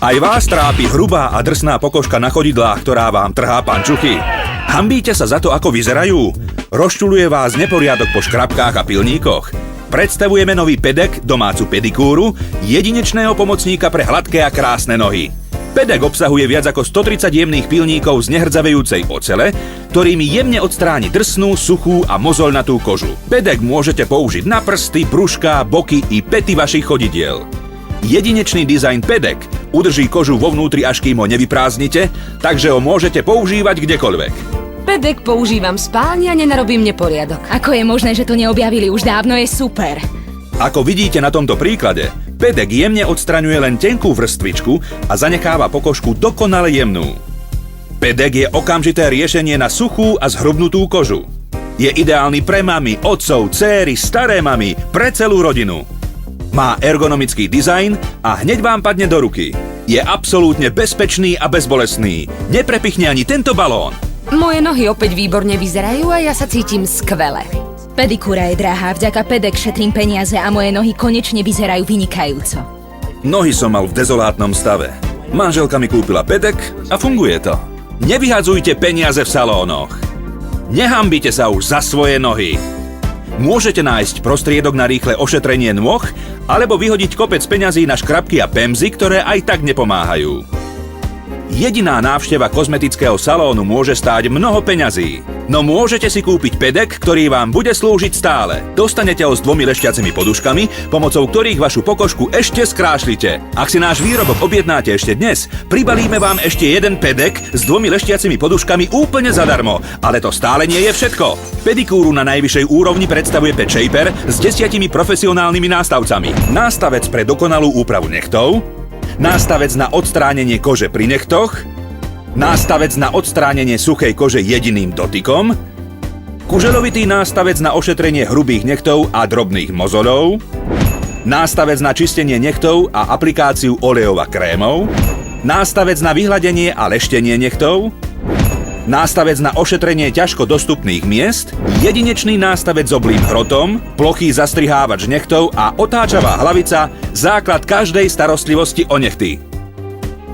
Aj vás trápi hrubá a drsná pokožka na chodidlách, ktorá vám trhá pančuchy? Hanbíte sa za to, ako vyzerajú? Rozčuľuje vás neporiadok po škrabkách a pilníkoch? Predstavujeme nový Pedek, domácu pedikúru, jedinečného pomocníka pre hladké a krásne nohy. Pedek obsahuje viac ako 130 jemných pilníkov z nehrdzavejúcej ocele, ktorými jemne odstráni drsnú, suchú a mozoľnatú kožu. Pedek môžete použiť na prsty, brúška, boky i päty vašich chodidiel. Jedinečný dizajn Pedek udrží kožu vo vnútri, až kým ho nevyprázdnite, takže ho môžete používať kdekoľvek. Pedek používam v spálni a nenarobím neporiadok. Ako je možné, že to neobjavili už dávno, je super. Ako vidíte na tomto príklade, Pedek jemne odstraňuje len tenkú vrstvičku a zanecháva pokožku dokonale jemnú. Pedek je okamžité riešenie na suchú a zhrubnutú kožu. Je ideálny pre mami, otcov, céry, staré mami, pre celú rodinu. Má ergonomický dizajn a hneď vám padne do ruky. Je absolútne bezpečný a bezbolestný. Neprepichne ani tento balón. Moje nohy opäť výborne vyzerajú a ja sa cítim skvele. Pedikúra je drahá, vďaka Pedek šetrím peniaze a moje nohy konečne vyzerajú vynikajúco. Nohy som mal v dezolátnom stave. Manželka mi kúpila Pedek a funguje to. Nevyhadzujte peniaze v salónoch. Nehanbite sa už za svoje nohy. Môžete nájsť prostriedok na rýchle ošetrenie nôh alebo vyhodiť kopec peňazí na škrabky a pemzy, ktoré aj tak nepomáhajú. Jediná návšteva kozmetického salónu môže stáť mnoho peňazí, no môžete si kúpiť Pedek, ktorý vám bude slúžiť stále. Dostanete ho s 2 lešťacimi poduškami, pomocou ktorých vašu pokožku ešte skrášlite. Ak si náš výrobok objednáte ešte dnes, pribalíme vám ešte jeden Pedek s 2 lešťacimi poduškami úplne zadarmo, ale to stále nie je všetko. Pedikúru na najvyššej úrovni predstavuje Pet Shaper s 10 profesionálnymi nástavcami. Nástavec pre dokonalú úpravu nechtov, nástavec na odstránenie kože pri nechtoch, nástavec na odstránenie suchej kože jediným dotykom, kuželovitý nástavec na ošetrenie hrubých nechtov a drobných mozoľov, nástavec na čistenie nechtov a aplikáciu olejov a krémov, nástavec na vyhladenie a leštenie nechtov, nástavec na ošetrenie ťažko dostupných miest, jedinečný nástavec s oblým hrotom, plochý zastrihávač nechtov a otáčavá hlavica, základ každej starostlivosti o nechty.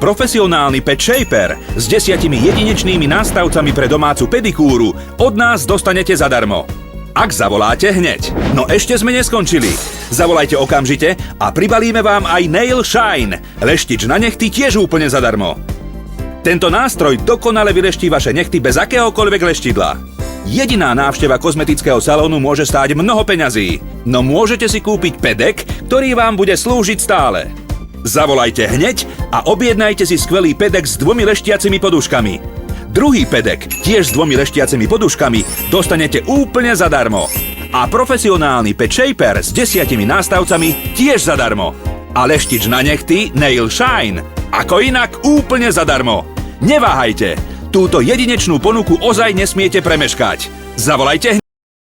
Profesionálny Pet Shaper s 10 jedinečnými nástavcami pre domácu pedikúru od nás dostanete zadarmo. Ak zavoláte hneď. No ešte sme neskončili. Zavolajte okamžite a pribalíme vám aj Nail Shine, leštič na nechty tiež úplne zadarmo. Tento nástroj dokonale vyleští vaše nechty bez akéhokoľvek leštidla. Jediná návšteva kozmetického salónu môže stáť mnoho peňazí, no môžete si kúpiť Pedek, ktorý vám bude slúžiť stále. Zavolajte hneď a objednajte si skvelý Pedek s 2 leštiacimi poduškami. Druhý Pedek, tiež s 2 leštiacimi poduškami, dostanete úplne zadarmo. A profesionálny Pet Shaper s 10 nástavcami tiež zadarmo. A leštič na nechty Nail Shine, ako inak, úplne zadarmo. Neváhajte, túto jedinečnú ponuku ozaj nesmiete premeškať. Zavolajte hneď.